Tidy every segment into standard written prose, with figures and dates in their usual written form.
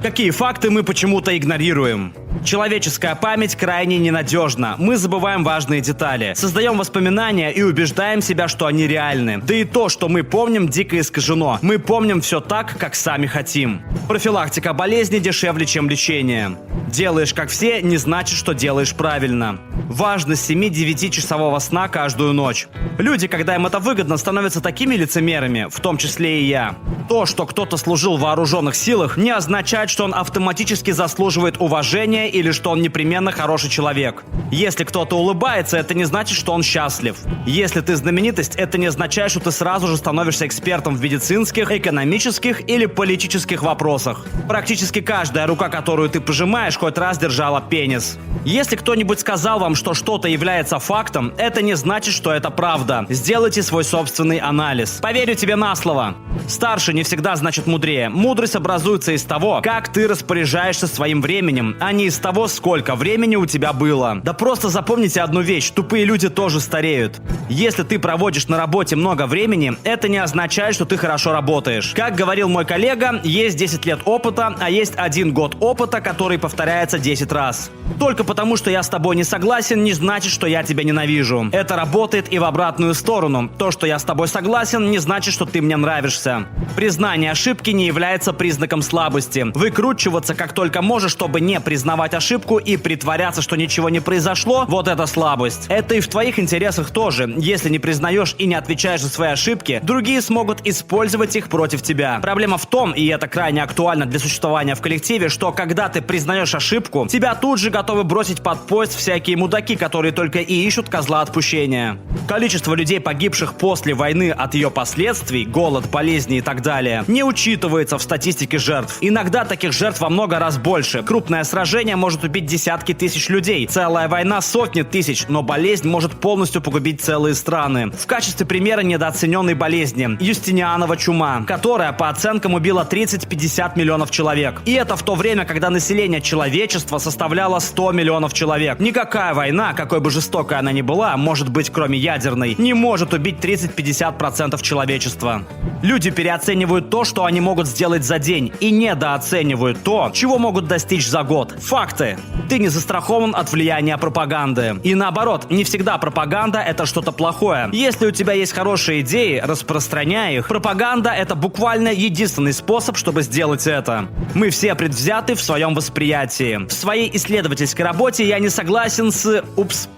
Какие факты мы почему-то игнорируем? Человеческая память крайне ненадежна. Мы забываем важные детали, создаем воспоминания и убеждаем себя, что они реальны. Да и то, что мы помним, дико искажено. Мы помним все так, как сами хотим. Профилактика болезни дешевле, чем лечение. Делаешь как все, не значит, что делаешь правильно. Важность 7-9 часового сна каждую ночь. Люди, когда им это выгодно, становятся такими лицемерами, в том числе и я. То, что кто-то служил в вооруженных силах, не означает, что он автоматически заслуживает уважения или что он непременно хороший человек. Если кто-то улыбается, это не значит, что он счастлив. Если ты знаменитость, это не означает, что ты сразу же становишься экспертом в медицинских, экономических или политических вопросах. Практически каждая рука, которую ты пожимаешь, хоть раз держала пенис. Если кто-нибудь сказал вам, что что-то является фактом, это не значит, что это правда. Сделайте свой собственный анализ. Поверю тебе на слово. Старше не всегда значит мудрее. Мудрость образуется из того, как ты распоряжаешься своим временем, а не из того, сколько времени у тебя было. Да просто запомните одну вещь: тупые люди тоже стареют. Если ты проводишь на работе много времени, это не означает, что ты хорошо работаешь. Как говорил мой коллега, есть 10 лет опыта, а есть 1 год опыта, который повторяется 10 раз. Только потому, что я с тобой не согласен, не значит, что я тебя ненавижу. Это работает и в обратную сторону. То, что я с тобой согласен, не значит, что ты мне нравишься. Признание ошибки не является признаком слабости. Выкручиваться как только можешь, чтобы не признавать ошибку и притворяться, что ничего не произошло, вот это слабость. Это и в твоих интересах тоже. Если не признаешь и не отвечаешь за свои ошибки, другие смогут использовать их против тебя. Проблема в том, и это крайне актуально для существования в коллективе, что когда ты признаешь ошибку, тебя тут же готовы бросить под поезд всякие мудаки, которые только и ищут козла отпущения. Количество людей, погибших после войны от ее последствий, голод, болезни и так далее, не учитывается в статистике жертв. Иногда таких жертв во много раз больше. Крупное сражение может убить десятки тысяч людей, целая война сотни тысяч, но болезнь может полностью погубить целые страны. В качестве примера недооцененной болезни – Юстинианова чума, которая, по оценкам, убила 30-50 миллионов человек. И это в то время, когда население человечества составляло 100 миллионов человек. Никакая война, какой бы жестокой она ни была, может быть, кроме ядерной, не может убить 30-50% человечества. Люди переоценивают то, что они могут сделать за день, и недооценивают то, чего могут достичь за год. Факты. Ты не застрахован от влияния пропаганды. И наоборот, не всегда пропаганда – это что-то плохое. Если у тебя есть хорошие идеи, распространяй их. Пропаганда – это буквально единственный способ, чтобы сделать это. Мы все предвзяты в своем восприятии. В своей исследовательской работе я не согласен с...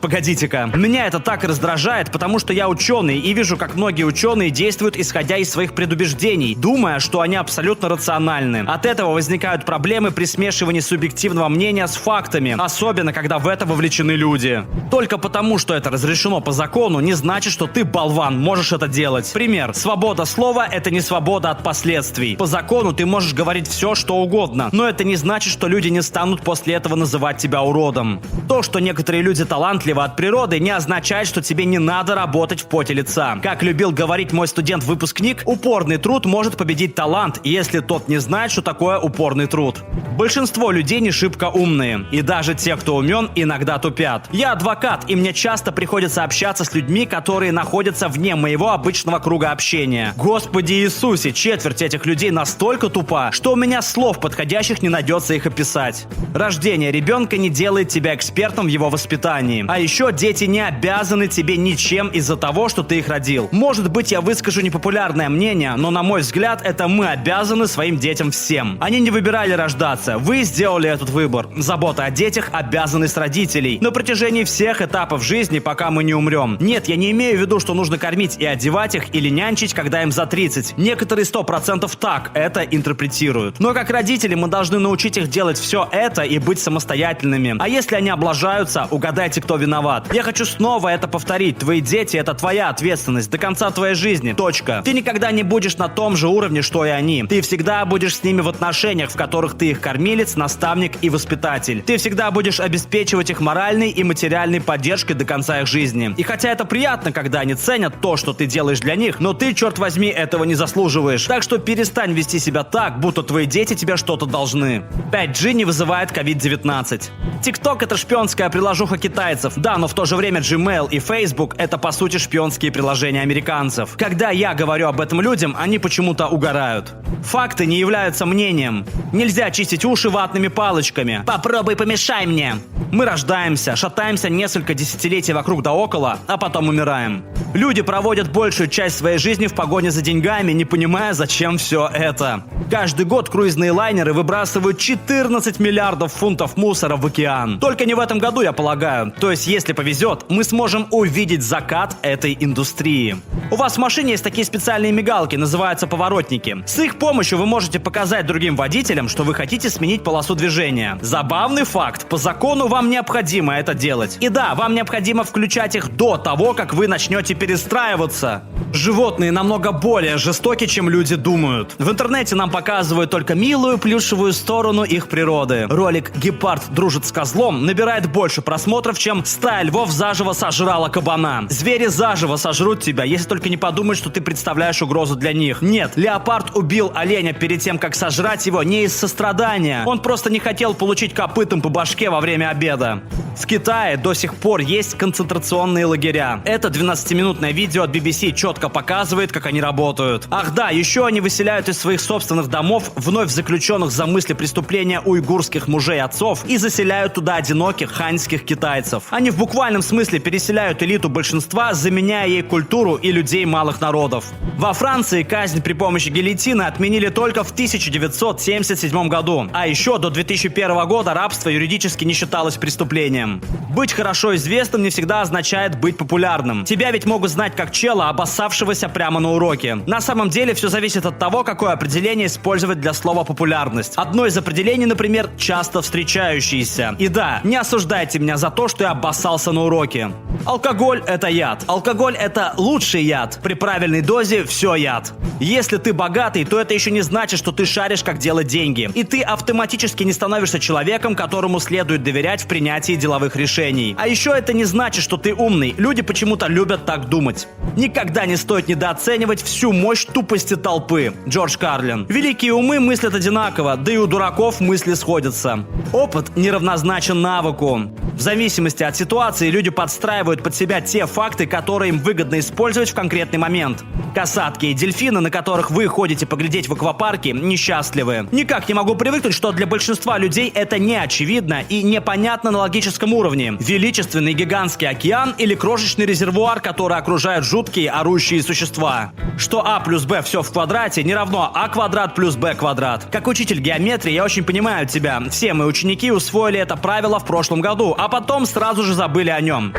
погодите-ка. Меня это так раздражает, потому что я ученый и вижу, как многие ученые действуют, исходя из своих предубеждений, думая, что они абсолютно рациональны. От этого возникают проблемы при смешивании субъективного мнения с фактами, особенно когда в это вовлечены люди. Только потому, что это разрешено по закону, не значит, что ты, болван, можешь это делать. Пример. Свобода слова – это не свобода от последствий. По закону ты можешь говорить все, что угодно, но это не значит, что люди не станут после этого называть тебя уродом. То, что некоторые люди талантливы от природы, не означает, что тебе не надо работать в поте лица. Как любил говорить мой студент-выпускник, упорный труд может победить талант, если тот не знает, что такое упорный труд. Большинство людей не шибко умные, и даже те, кто умен, иногда тупят. Я адвокат, и мне часто приходится общаться с людьми, которые находятся вне моего обычного круга общения. Господи Иисусе, четверть этих людей настолько тупа, что у меня слов подходящих не найдется их описать. Рождение ребенка не делает тебя экспертом в его воспитании. А еще дети не обязаны тебе ничем из-за того, что ты их родил. Может быть, я выскажу непопулярное мнение, но на мой взгляд, это мы обязаны своим детям всем. Они не выбирали рождаться, вы сделали этот выбор. Забота о детях – обязанность родителей на протяжении всех этапов жизни, пока мы не умрем. Нет, я не имею в виду, что нужно кормить и одевать их или нянчить, когда им за 30. Некоторые 100% так это интерпретируют. Но как родители мы должны научить их делать все это и быть самостоятельными. А если они облажаются, угадайте, кто виноват. Я хочу снова это повторить. Твои дети – это твоя ответственность до конца твоей жизни. Точка. Ты никогда не будешь на том же уровне, что и они. Ты всегда будешь с ними в отношениях, в которых ты их кормилец, наставник и воспитатель. воспитатель. Ты всегда будешь обеспечивать их моральной и материальной поддержкой до конца их жизни. И хотя это приятно, когда они ценят то, что ты делаешь для них, но ты, черт возьми, этого не заслуживаешь. Так что перестань вести себя так, будто твои дети тебе что-то должны. 5G не вызывает COVID-19. TikTok — это шпионская приложуха китайцев. Да, но в то же время Gmail и Facebook — это по сути шпионские приложения американцев. Когда я говорю об этом людям, они почему-то угорают. Факты не являются мнением. Нельзя чистить уши ватными палочками. Попробуй помешай мне. Мы рождаемся, шатаемся несколько десятилетий вокруг да около, а потом умираем. Люди проводят большую часть своей жизни в погоне за деньгами, не понимая, зачем все это. Каждый год круизные лайнеры выбрасывают 14 миллиардов фунтов мусора в океан. Только не в этом году, я полагаю. То есть, если повезет, мы сможем увидеть закат этой индустрии. У вас в машине есть такие специальные мигалки, называются поворотники. С их помощью вы можете показать другим водителям, что вы хотите сменить полосу движения. Забавный факт. По закону вам необходимо это делать. И да, вам необходимо включать их до того, как вы начнете перестраиваться. Животные намного более жестоки, чем люди думают. В интернете нам показывают только милую плюшевую сторону их природы. Ролик «Гепард дружит с козлом» набирает больше просмотров, чем «Стая львов заживо сожрала кабана». Звери заживо сожрут тебя, если только не подумают, что ты представляешь угрозу для них. Нет, леопард убил оленя перед тем, как сожрать его, не из сострадания. Он просто не хотел получить копытом по башке во время обеда. В Китае до сих пор есть концентрационные лагеря. Это 12-минутное видео от BBC четко показывает, как они работают. Ах да, еще они выселяют из своих собственных домов вновь заключенных за мысли преступления уйгурских мужей и отцов и заселяют туда одиноких ханьских китайцев. Они в буквальном смысле переселяют элиту большинства, заменяя ей культуру и людей малых народов. Во Франции казнь при помощи гильотины отменили только в 1977 году. А еще до 2001 года рабство юридически не считалось преступлением. Быть хорошо известным не всегда означает быть популярным. Тебя ведь могут знать как чела, обоссавшегося прямо на уроке. На самом деле все зависит от того, какое определение использовать для слова «популярность». Одно из определений, например, часто встречающееся. И да, не осуждайте меня за то, что я обоссался на уроке. Алкоголь — это яд. Алкоголь — это лучший яд. При правильной дозе все яд. Если ты богатый, то это еще не значит, что ты шаришь, как делать деньги. И ты автоматически не становишься человеком, которому следует доверять в принятии деловых решений. А еще это не значит, что ты умный. Люди почему-то любят так думать. Никогда не стоит недооценивать всю мощь тупости толпы. Джордж Карлин. Великие умы мыслят одинаково, да и у дураков мысли сходятся. Опыт неравнозначен навыку. В зависимости от ситуации люди подстраивают под себя те факты, которые им выгодно использовать в конкретный момент. Касатки и дельфины, на которых вы ходите поглядеть в аквапарке, несчастливы. Никак не могу привыкнуть, что для большинства людей это не очевидно и непонятно на логическом уровне. Величественный гигантский океан или крошечный резервуар, который окружают жуткие орущие существа. Что а плюс б все в квадрате не равно а квадрат плюс б квадрат. Как учитель геометрии я очень понимаю тебя. Все мои ученики усвоили это правило в прошлом году, а потом сразу же забыли о нем.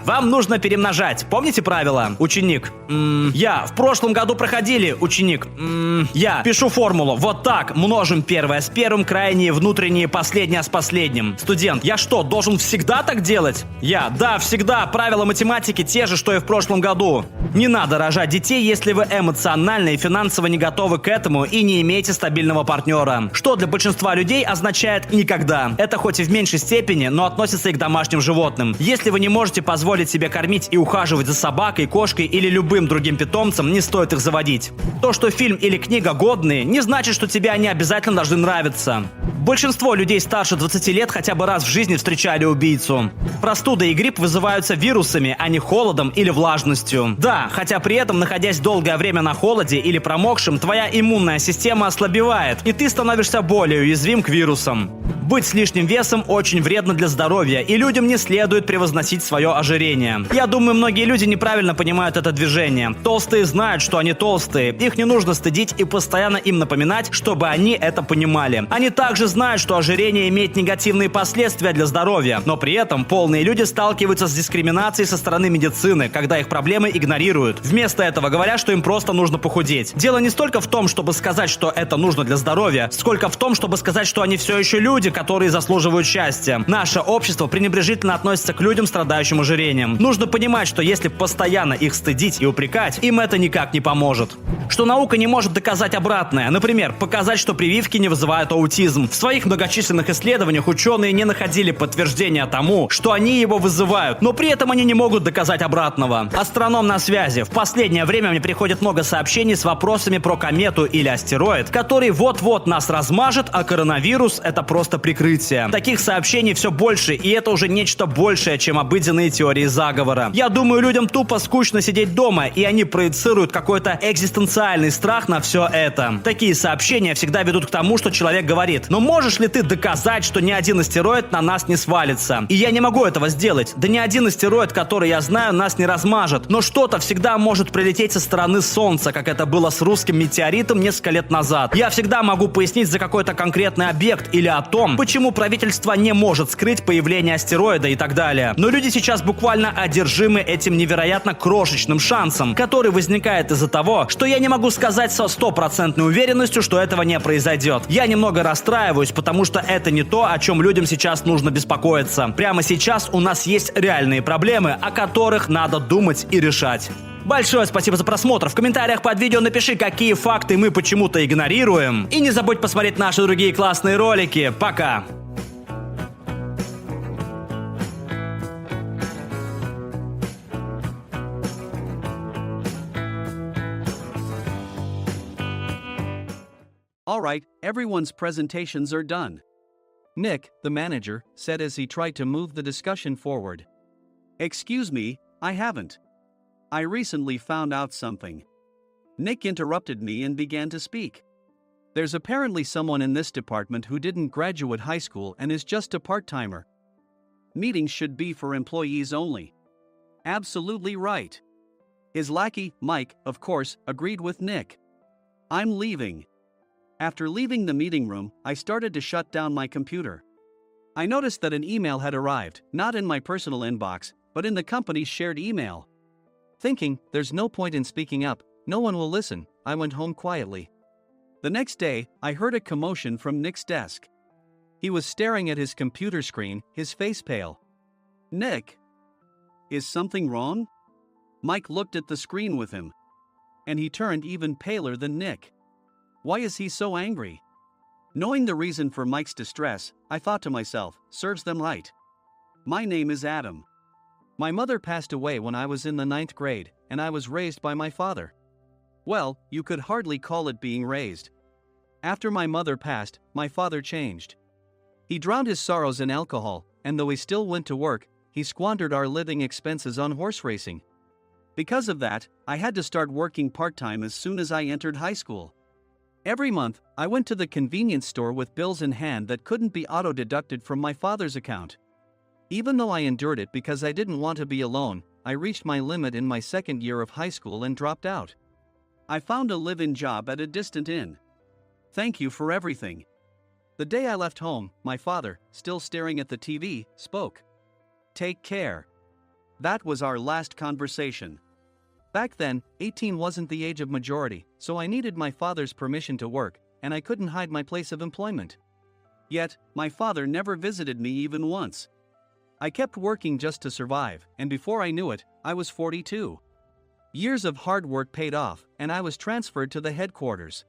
Вам нужно перемножать. Помните правило? Ученик. В прошлом году проходили. Ученик. Я пишу формулу. Вот так. Множим первое с первым, крайние, внутренние, последнее с последним. Студент. Я что, должен всегда так делать? Да, всегда. Правила математики те же, что и в прошлом году. Не надо рожать детей, если вы эмоционально и финансово не готовы к этому и не имеете стабильного партнера. Что для большинства людей означает «никогда». Это хоть и в меньшей степени, но относится и к домашним животным. Если вы не можете позволить себе кормить и ухаживать за собакой, кошкой или любым другим питомцем, не стоит их заводить. То, что фильм или книга годные, не значит, что тебе они обязательно должны нравиться. Большинство людей старше 20 лет хотя бы раз в жизни встречали убийцу. Простуда и грипп вызываются вирусами, а не холодом или влажностью. Да, хотя при этом, находясь долгое время на холоде или промокшем, твоя иммунная система ослабевает, и ты становишься более уязвим к вирусам. Быть с лишним весом очень вредно для здоровья, и людям не следует превозносить свое ожирение. Я думаю, многие люди неправильно понимают это движение. Толстые знают, что они толстые. Их не нужно стыдить и постоянно им напоминать, чтобы они это понимали. Они также знают, что ожирение имеет негативные последствия для здоровья, но при этом полные люди сталкиваются с дискриминацией со стороны медицины, когда их проблемы игнорируют. Вместо этого говорят, что им просто нужно похудеть. Дело не столько в том, чтобы сказать, что это нужно для здоровья, сколько в том, чтобы сказать, что они все еще люди, которые заслуживают счастья. Наше общество пренебрежительно относится к людям, страдающим ожирением. Нужно понимать, что если постоянно их стыдить и упрекать, им это никак не поможет. Что наука не может доказать обратное. Например, показать, что прививки не вызывают аутизм. В своих многочисленных исследованиях ученые не находили подтверждения тому, что они его вызывают, но при этом они не могут доказать обратного. Астроном на связи. В последнее время мне приходит много сообщений с вопросами про комету или астероид, который вот-вот нас размажет, а коронавирус — это просто прикрытие. Таких сообщений все больше, и это уже нечто большее, чем обыденные теории заговора. Я думаю, людям тупо скучно сидеть дома, и они проецируют какой-то экзистенциальный страх на все это. Такие сообщения всегда ведут к тому, что человек говорит: но можешь ли ты доказать, что ни один астероид на нас не свалится? И я не могу этого сделать. Да ни один астероид, который я знаю, нас не размажет. Но что-то всегда может прилететь со стороны Солнца, как это было с русским метеоритом несколько лет назад. Я всегда могу пояснить за какой-то конкретный объект или о том, почему правительство не может скрыть появление астероида и так далее. Но люди сейчас буквально одержимы этим невероятно крошечным шансом, который возникает из-за того, что я не могу сказать со стопроцентной уверенностью, что этого не произойдет. Я немного расстраиваюсь, потому что это не то, о чем людям сейчас нужно беспокоиться. Прямо сейчас у нас есть реальные проблемы, о которых надо думать и решать. Большое спасибо за просмотр. В комментариях под видео напиши, какие факты мы почему-то игнорируем. И не забудь посмотреть наши другие классные ролики. Пока! All right, everyone's presentations are done. Nick, the manager, said as he tried to move the discussion forward. Excuse me, I haven't. I recently found out something. Nick interrupted me and began to speak. There's apparently someone in this department who didn't graduate high school and is just a part-timer. Meetings should be for employees only. Absolutely right. His lackey, Mike, of course, agreed with Nick. I'm leaving. After leaving the meeting room, I started to shut down my computer. I noticed that an email had arrived, not in my personal inbox, but in the company's shared email. Thinking, there's no point in speaking up, no one will listen, I went home quietly. The next day, I heard a commotion from Nick's desk. He was staring at his computer screen, his face pale. Nick? Is something wrong? Mike looked at the screen with him. And he turned even paler than Nick. Why is he so angry? Knowing the reason for Mike's distress, I thought to myself, serves them right. My name is Adam. My mother passed away when I was in the 9th grade, and I was raised by my father. Well, you could hardly call it being raised. After my mother passed, my father changed. He drowned his sorrows in alcohol, and though he still went to work, he squandered our living expenses on horse racing. Because of that, I had to start working part-time as soon as I entered high school. Every month, I went to the convenience store with bills in hand that couldn't be auto-deducted from my father's account. Even though I endured it because I didn't want to be alone, I reached my limit in my second year of high school and dropped out. I found a live-in job at a distant inn. Thank you for everything. The day I left home, my father, still staring at the TV, spoke. Take care. That was our last conversation. Back then, 18 wasn't the age of majority, so I needed my father's permission to work, and I couldn't hide my place of employment. Yet, my father never visited me even once. I kept working just to survive, and before I knew it, I was 42. Years of hard work paid off, and I was transferred to the headquarters.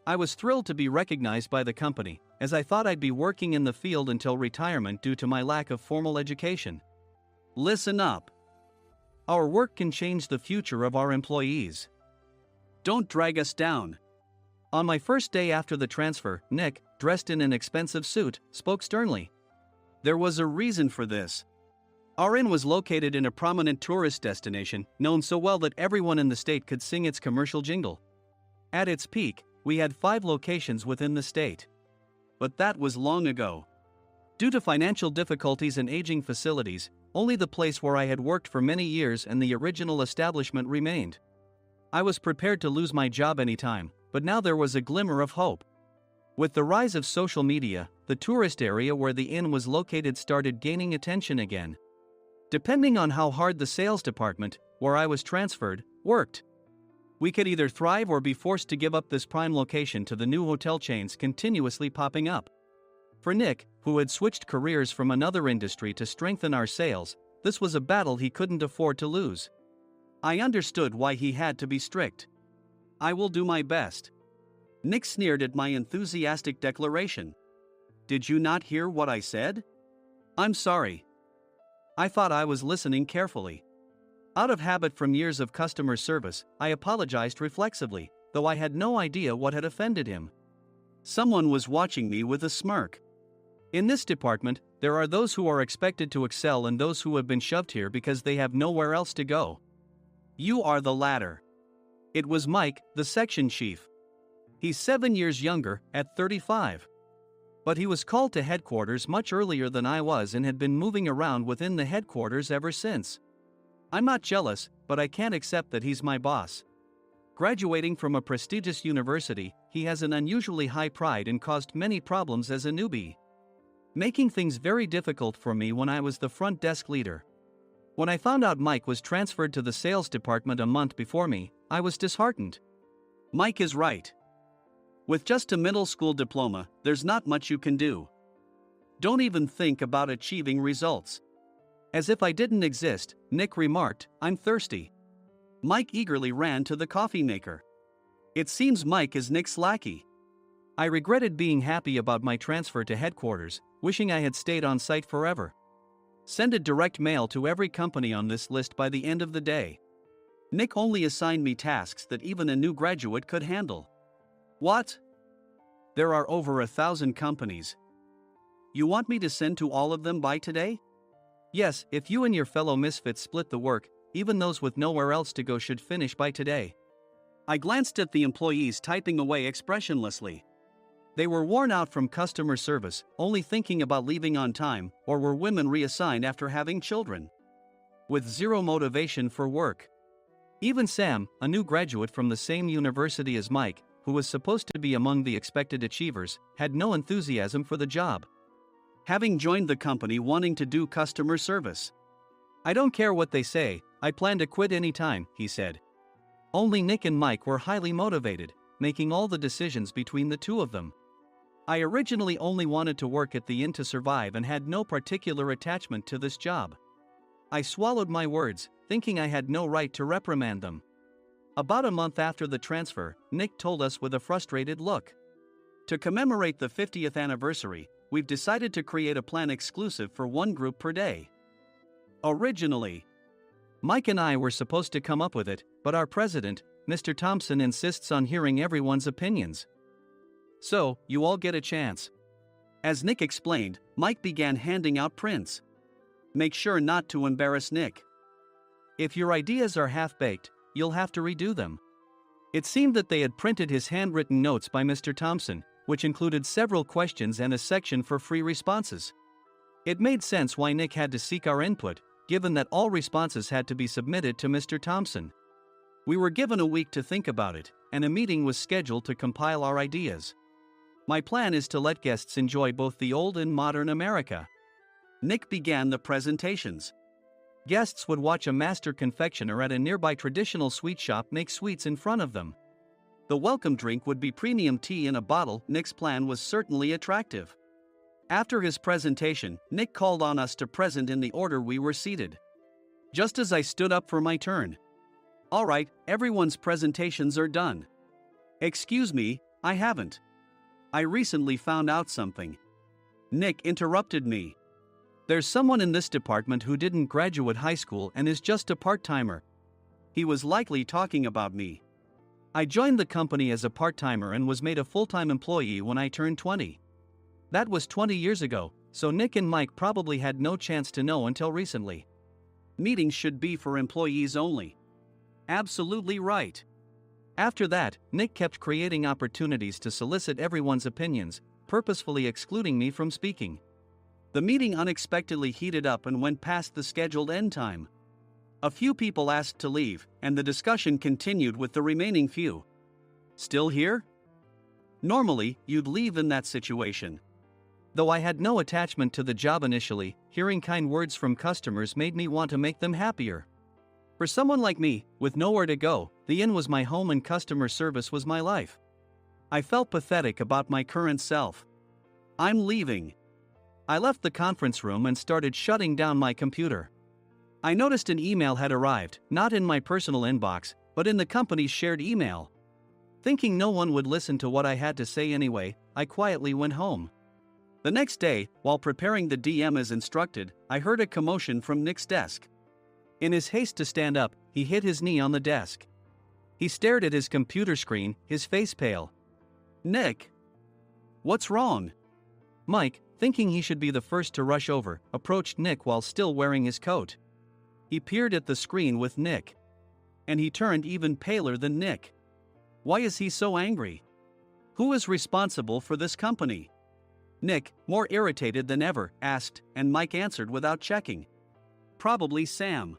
I was thrilled to be recognized by the company, as I thought I'd be working in the field until retirement due to my lack of formal education. Listen up. Our work can change the future of our employees. Don't drag us down. On my first day after the transfer, Nick, dressed in an expensive suit, spoke sternly. There was a reason for this. Our inn was located in a prominent tourist destination, known so well that everyone in the state could sing its commercial jingle. At its peak, we had 5 locations within the state. But that was long ago. Due to financial difficulties and aging facilities, only the place where I had worked for many years and the original establishment remained. I was prepared to lose my job anytime, but now there was a glimmer of hope. With the rise of social media, the tourist area where the inn was located started gaining attention again. Depending on how hard the sales department, where I was transferred, worked, we could either thrive or be forced to give up this prime location to the new hotel chains continuously popping up. For Nick, who had switched careers from another industry to strengthen our sales, this was a battle he couldn't afford to lose. I understood why he had to be strict. I will do my best. Nick sneered at my enthusiastic declaration. did you not hear what I said? I'm sorry. I thought I was listening carefully. Out of habit from years of customer service, I apologized reflexively, though I had no idea what had offended him. Someone was watching me with a smirk. In this department, there are those who are expected to excel and those who have been shoved here because they have nowhere else to go. You are the latter. It was Mike, the section chief. He's 7 years younger, at 35. But he was called to headquarters much earlier than I was and had been moving around within the headquarters ever since. I'm not jealous, but I can't accept that he's my boss. Graduating from a prestigious university, he has an unusually high pride and caused many problems as a newbie, making things very difficult for me when I was the front desk leader. When I found out Mike was transferred to the sales department a month before me, I was disheartened. Mike is right. With just a middle school diploma, there's not much you can do. Don't even think about achieving results. As if I didn't exist, Nick remarked, I'm thirsty. Mike eagerly ran to the coffee maker. It seems Mike is Nick's lackey. I regretted being happy about my transfer to headquarters, wishing I had stayed on site forever. Send a direct mail to every company on this list by the end of the day. Nick only assigned me tasks that even a new graduate could handle. What? There are over 1,000 companies. You want me to send to all of them by today? Yes, if you and your fellow misfits split the work, even those with nowhere else to go should finish by today. I glanced at the employees typing away expressionlessly. They were worn out from customer service, only thinking about leaving on time, or were women reassigned after having children, with zero motivation for work. Even Sam, a new graduate from the same university as Mike, who was supposed to be among the expected achievers, had no enthusiasm for the job, having joined the company wanting to do customer service. I don't care what they say, I plan to quit anytime, he said. Only Nick and Mike were highly motivated, making all the decisions between the two of them. I originally only wanted to work at the inn to survive and had no particular attachment to this job. I swallowed my words, thinking I had no right to reprimand them. About a month after the transfer, Nick told us with a frustrated look. To commemorate the 50th anniversary, we've decided to create a plan exclusive for one group per day. Originally, Mike and I were supposed to come up with it, but our president, Mr. Thompson, insists on hearing everyone's opinions. So, you all get a chance. As Nick explained, Mike began handing out prints. Make sure not to embarrass Nick. If your ideas are half-baked, you'll have to redo them. It seemed that they had printed his handwritten notes by Mr. Thompson, which included several questions and a section for free responses. It made sense why Nick had to seek our input, given that all responses had to be submitted to Mr. Thompson. We were given a week to think about it, and a meeting was scheduled to compile our ideas. My plan is to let guests enjoy both the old and modern America. Nick began the presentations. Guests would watch a master confectioner at a nearby traditional sweet shop make sweets in front of them. The welcome drink would be premium tea in a bottle. Nick's plan was certainly attractive. After his presentation, Nick called on us to present in the order we were seated. Just as I stood up for my turn. All right, everyone's presentations are done. Excuse me, I haven't. I recently found out something. Nick interrupted me. There's someone in this department who didn't graduate high school and is just a part-timer. He was likely talking about me. I joined the company as a part-timer and was made a full-time employee when I turned 20. That was 20 years ago, so Nick and Mike probably had no chance to know until recently. Meetings should be for employees only. Absolutely right. After that, Nick kept creating opportunities to solicit everyone's opinions, purposefully excluding me from speaking. The meeting unexpectedly heated up and went past the scheduled end time. A few people asked to leave, and the discussion continued with the remaining few. Still here? Normally, you'd leave in that situation. Though I had no attachment to the job initially, hearing kind words from customers made me want to make them happier. For someone like me, with nowhere to go, the inn was my home and customer service was my life. I felt pathetic about my current self. I'm leaving. I left the conference room and started shutting down my computer. I noticed an email had arrived, not in my personal inbox, but in the company's shared email. Thinking no one would listen to what I had to say anyway, I quietly went home. The next day, while preparing the DM as instructed, I heard a commotion from Nick's desk. In his haste to stand up, he hit his knee on the desk. He stared at his computer screen, his face pale. "Nick! What's wrong?" Mike, thinking he should be the first to rush over, approached Nick while still wearing his coat. He peered at the screen with Nick. And he turned even paler than Nick. Why is he so angry? Who is responsible for this company? Nick, more irritated than ever, asked, and Mike answered without checking. Probably Sam.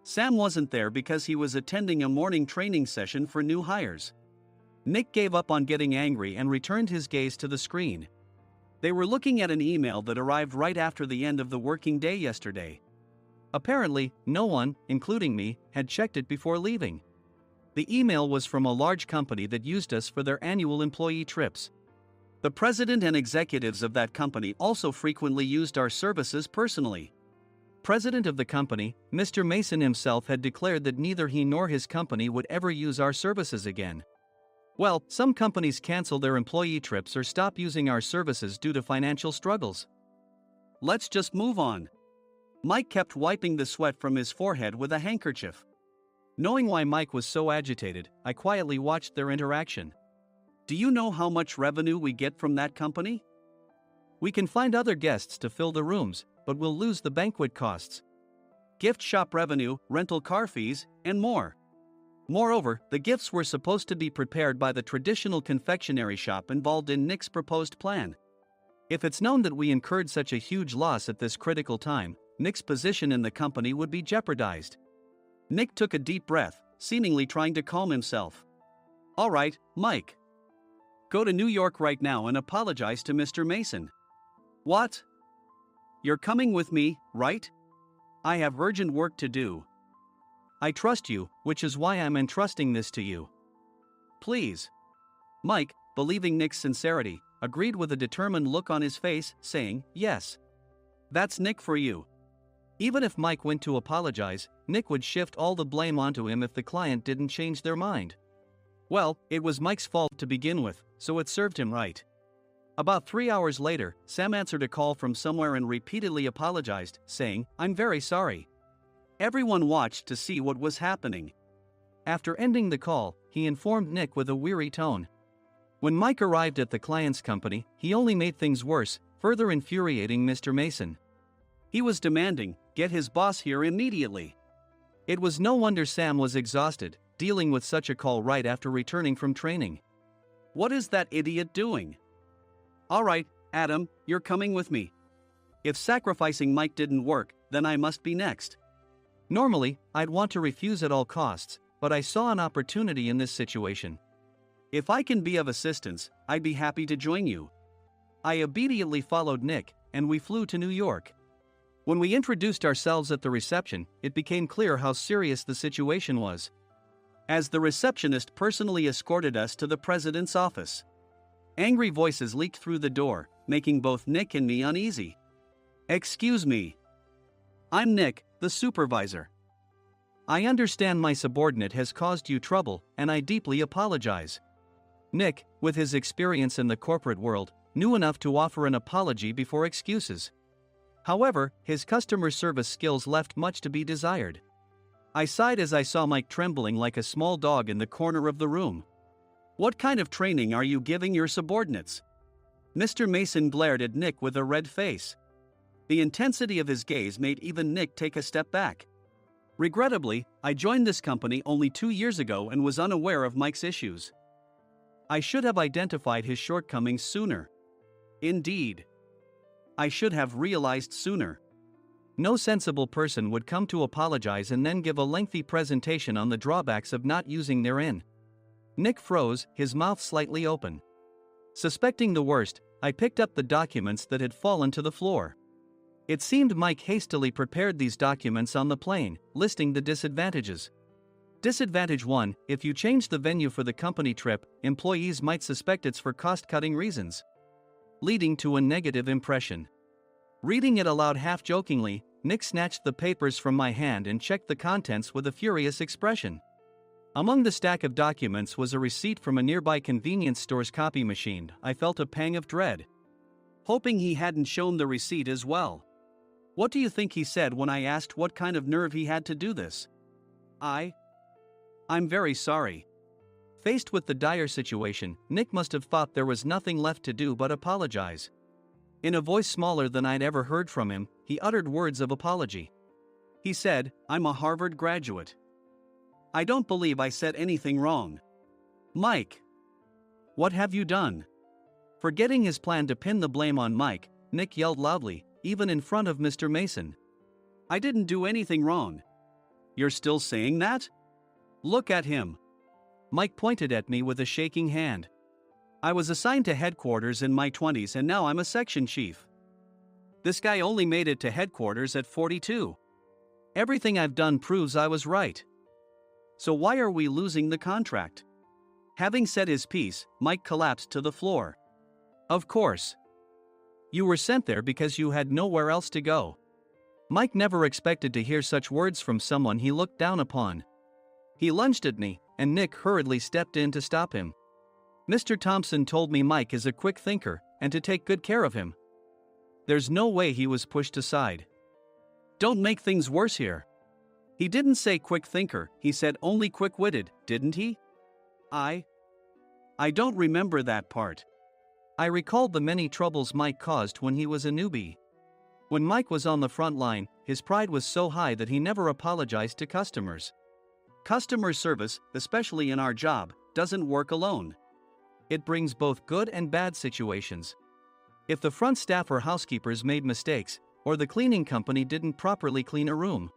Sam wasn't there because he was attending a morning training session for new hires. Nick gave up on getting angry and returned his gaze to the screen. They were looking at an email that arrived right after the end of the working day yesterday. Apparently, no one, including me, had checked it before leaving. The email was from a large company that used us for their annual employee trips. The president and executives of that company also frequently used our services personally. President of the company, Mr. Mason himself, had declared that neither he nor his company would ever use our services again. Well, some companies cancel their employee trips or stop using our services due to financial struggles. Let's just move on. Mike kept wiping the sweat from his forehead with a handkerchief. Knowing why Mike was so agitated, I quietly watched their interaction. Do you know how much revenue we get from that company? We can find other guests to fill the rooms, but we'll lose the banquet costs, gift shop revenue, rental car fees, and more. Moreover, the gifts were supposed to be prepared by the traditional confectionery shop involved in Nick's proposed plan. If it's known that we incurred such a huge loss at this critical time, Nick's position in the company would be jeopardized. Nick took a deep breath, seemingly trying to calm himself. All right, Mike. Go to New York right now and apologize to Mr. Mason. What? You're coming with me, right? I have urgent work to do. I trust you, which is why I'm entrusting this to you. Please. Mike, believing Nick's sincerity, agreed with a determined look on his face, saying, yes. That's Nick for you. Even if Mike went to apologize, Nick would shift all the blame onto him if the client didn't change their mind. Well, it was Mike's fault to begin with, so it served him right. About 3 hours later, Sam answered a call from somewhere and repeatedly apologized, saying, I'm very sorry. Everyone watched to see what was happening. After ending the call, he informed Nick with a weary tone. When Mike arrived at the client's company, he only made things worse, further infuriating Mr. Mason. He was demanding, get his boss here immediately. It was no wonder Sam was exhausted, dealing with such a call right after returning from training. What is that idiot doing? All right, Adam, you're coming with me. If sacrificing Mike didn't work, then I must be next. Normally, I'd want to refuse at all costs, but I saw an opportunity in this situation. If I can be of assistance, I'd be happy to join you. I obediently followed Nick, and we flew to New York. When we introduced ourselves at the reception, it became clear how serious the situation was, as the receptionist personally escorted us to the president's office. Angry voices leaked through the door, making both Nick and me uneasy. Excuse me. I'm Nick, the supervisor. I understand my subordinate has caused you trouble, and I deeply apologize. Nick, with his experience in the corporate world, knew enough to offer an apology before excuses. However, his customer service skills left much to be desired. I sighed as I saw Mike trembling like a small dog in the corner of the room. What kind of training are you giving your subordinates? Mr. Mason glared at Nick with a red face. The intensity of his gaze made even Nick take a step back. Regrettably, I joined this company only 2 years ago and was unaware of Mike's issues. I should have identified his shortcomings sooner. Indeed. I should have realized sooner. No sensible person would come to apologize and then give a lengthy presentation on the drawbacks of not using their in. Nick froze, his mouth slightly open. Suspecting the worst, I picked up the documents that had fallen to the floor. It seemed Mike hastily prepared these documents on the plane, listing the disadvantages. Disadvantage 1: if you change the venue for the company trip, employees might suspect it's for cost-cutting reasons, leading to a negative impression. Reading it aloud half-jokingly, Nick snatched the papers from my hand and checked the contents with a furious expression. Among the stack of documents was a receipt from a nearby convenience store's copy machine. I felt a pang of dread. hoping he hadn't shown the receipt as well. What do you think he said when I asked what kind of nerve he had to do this? I'm very sorry. Faced with the dire situation, Nick must have thought there was nothing left to do but apologize. In a voice smaller than I'd ever heard from him, he uttered words of apology. He said, "I'm a Harvard graduate. I don't believe I said anything wrong. Mike, what have you done?" Forgetting his plan to pin the blame on Mike, Nick yelled loudly, even in front of Mr. Mason. "I didn't do anything wrong." "You're still saying that? Look at him." Mike pointed at me with a shaking hand. "I was assigned to headquarters in my 20s and now I'm a section chief. This guy only made it to headquarters at 42. Everything I've done proves I was right. So why are we losing the contract?" Having said his piece, Mike collapsed to the floor. "Of course. You were sent there because you had nowhere else to go." Mike never expected to hear such words from someone he looked down upon. He lunged at me, and Nick hurriedly stepped in to stop him. "Mr. Thompson told me Mike is a quick thinker, and to take good care of him." There's no way he was pushed aside. "Don't make things worse here." "He didn't say quick thinker, he said only quick-witted, didn't he?" I don't remember that part. I recalled the many troubles Mike caused when he was a newbie. When Mike was on the front line, his pride was so high that he never apologized to customers. Customer service, especially in our job, doesn't work alone. It brings both good and bad situations. If the front staff or housekeepers made mistakes, or the cleaning company didn't properly clean a room,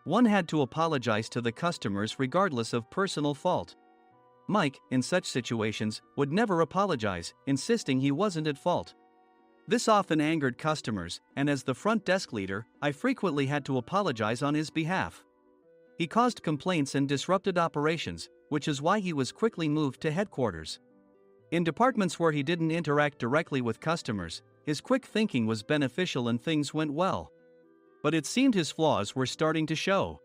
one had to apologize to the customers regardless of personal fault. Mike, in such situations, would never apologize, insisting he wasn't at fault. This often angered customers, and as the front desk leader, I frequently had to apologize on his behalf. He caused complaints and disrupted operations, which is why he was quickly moved to headquarters. In departments where he didn't interact directly with customers, his quick thinking was beneficial and things went well. But it seemed his flaws were starting to show.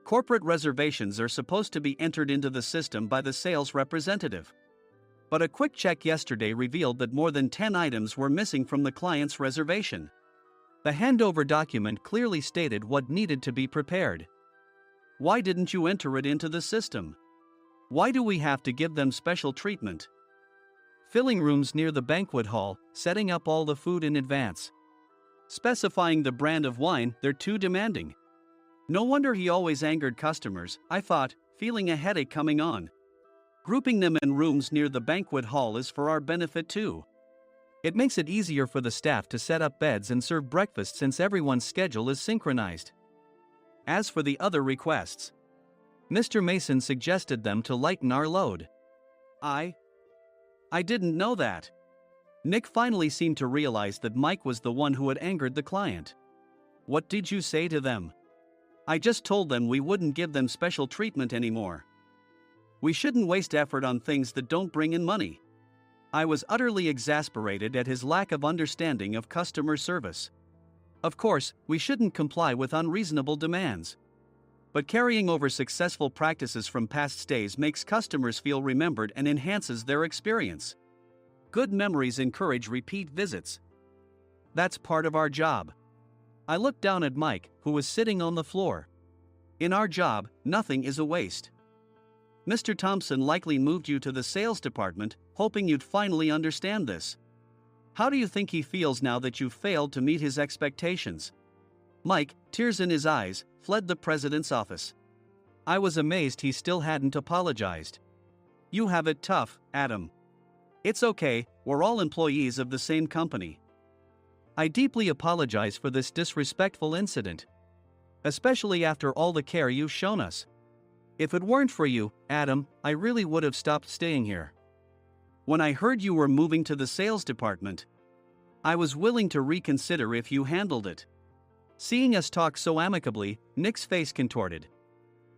Corporate reservations are supposed to be entered into the system by the sales representative. But a quick check yesterday revealed that more than 10 items were missing from the client's reservation. The handover document clearly stated what needed to be prepared. Why didn't you enter it into the system? Why do we have to give them special treatment? Filling rooms near the banquet hall, setting up all the food in advance. Specifying the brand of wine, they're too demanding. No wonder he always angered customers, I thought, feeling a headache coming on. Grouping them in rooms near the banquet hall is for our benefit too. It makes it easier for the staff to set up beds and serve breakfast since everyone's schedule is synchronized. As for the other requests, Mr. Mason suggested them to lighten our load. I didn't know that. Nick finally seemed to realize that Mike was the one who had angered the client. What did you say to them? I just told them we wouldn't give them special treatment anymore. We shouldn't waste effort on things that don't bring in money. I was utterly exasperated at his lack of understanding of customer service. Of course, we shouldn't comply with unreasonable demands. But carrying over successful practices from past stays makes customers feel remembered and enhances their experience. Good memories encourage repeat visits. That's part of our job. I looked down at Mike, who was sitting on the floor. In our job, nothing is a waste. Mr. Thompson likely moved you to the sales department, hoping you'd finally understand this. How do you think he feels now that you've failed to meet his expectations? Mike, tears in his eyes, fled the president's office. I was amazed he still hadn't apologized. You have it tough, Adam. It's okay, we're all employees of the same company. I deeply apologize for this disrespectful incident. Especially after all the care you've shown us. If it weren't for you, Adam, I really would have stopped staying here. When I heard you were moving to the sales department, I was willing to reconsider if you handled it. Seeing us talk so amicably, Nick's face contorted.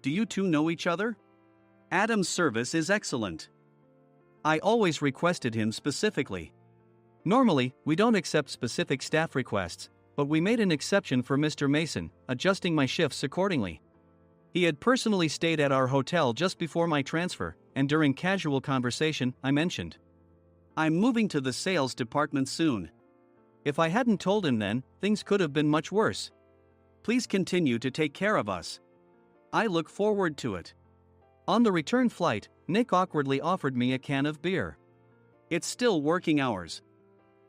Do you two know each other? Adam's service is excellent. I always requested him specifically. Normally, we don't accept specific staff requests, but we made an exception for Mr. Mason, adjusting my shifts accordingly. He had personally stayed at our hotel just before my transfer, and during casual conversation, I mentioned, I'm moving to the sales department soon. If I hadn't told him then, things could have been much worse. Please continue to take care of us. I look forward to it. On the return flight, Nick awkwardly offered me a can of beer. It's still working hours.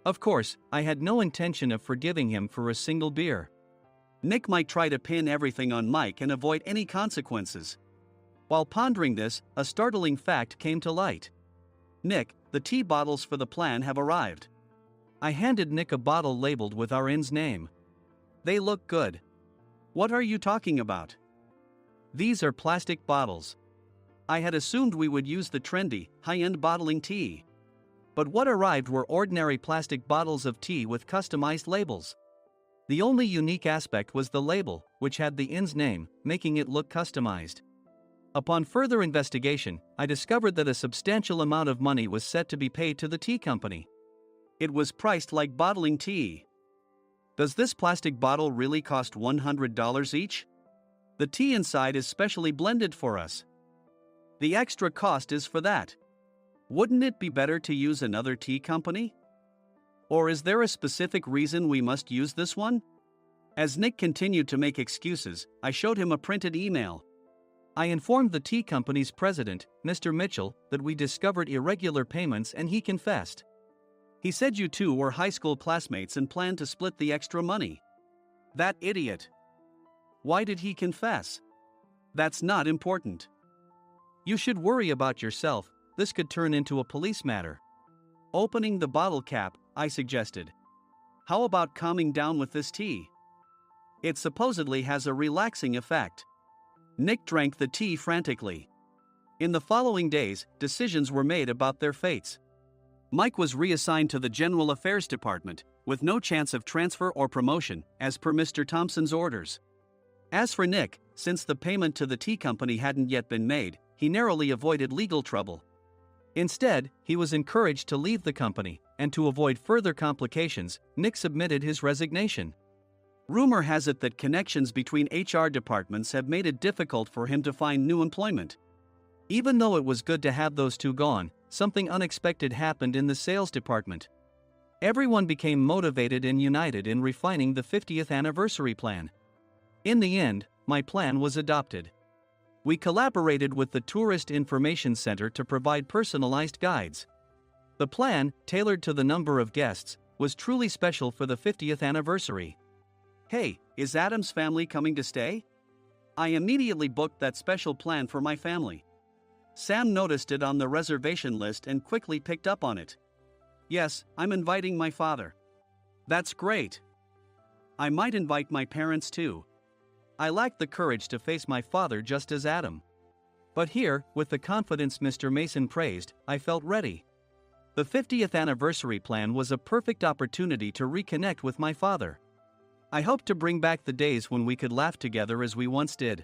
Of course, I had no intention of forgiving him for a single beer. Nick might try to pin everything on Mike and avoid any consequences. While pondering this, a startling fact came to light. Nick, the tea bottles for the plan have arrived. I handed Nick a bottle labeled with our inn's name. They look good. What are you talking about? These are plastic bottles. I had assumed we would use the trendy, high-end bottling tea. But what arrived were ordinary plastic bottles of tea with customized labels. The only unique aspect was the label, which had the inn's name, making it look customized. Upon further investigation, I discovered that a substantial amount of money was set to be paid to the tea company. It was priced like bottling tea. Does this plastic bottle really cost $100 each? The tea inside is specially blended for us. The extra cost is for that. Wouldn't it be better to use another tea company? Or is there a specific reason we must use this one? As Nick continued to make excuses, I showed him a printed email. I informed the tea company's president, Mr. Mitchell, that we discovered irregular payments and he confessed. He said you two were high school classmates and planned to split the extra money. That idiot. Why did he confess? That's not important. You should worry about yourself, this could turn into a police matter. Opening the bottle cap, I suggested. How about calming down with this tea? It supposedly has a relaxing effect. Nick drank the tea frantically. In the following days, decisions were made about their fates. Mike was reassigned to the General Affairs Department, with no chance of transfer or promotion, as per Mr. Thompson's orders. As for Nick, since the payment to the tea company hadn't yet been made, he narrowly avoided legal trouble. Instead, he was encouraged to leave the company, and to avoid further complications, Nick submitted his resignation. Rumor has it that connections between HR departments have made it difficult for him to find new employment. Even though it was good to have those two gone, something unexpected happened in the sales department. Everyone became motivated and united in refining the 50th anniversary plan. In the end, my plan was adopted. We collaborated with the Tourist Information Center to provide personalized guides. The plan, tailored to the number of guests, was truly special for the 50th anniversary. Hey, is Adam's family coming to stay? I immediately booked that special plan for my family. Sam noticed it on the reservation list and quickly picked up on it. Yes, I'm inviting my father. That's great. I might invite my parents too. I lacked the courage to face my father just as Adam. But here, with the confidence Mr. Mason praised, I felt ready. The 50th anniversary plan was a perfect opportunity to reconnect with my father. I hoped to bring back the days when we could laugh together as we once did.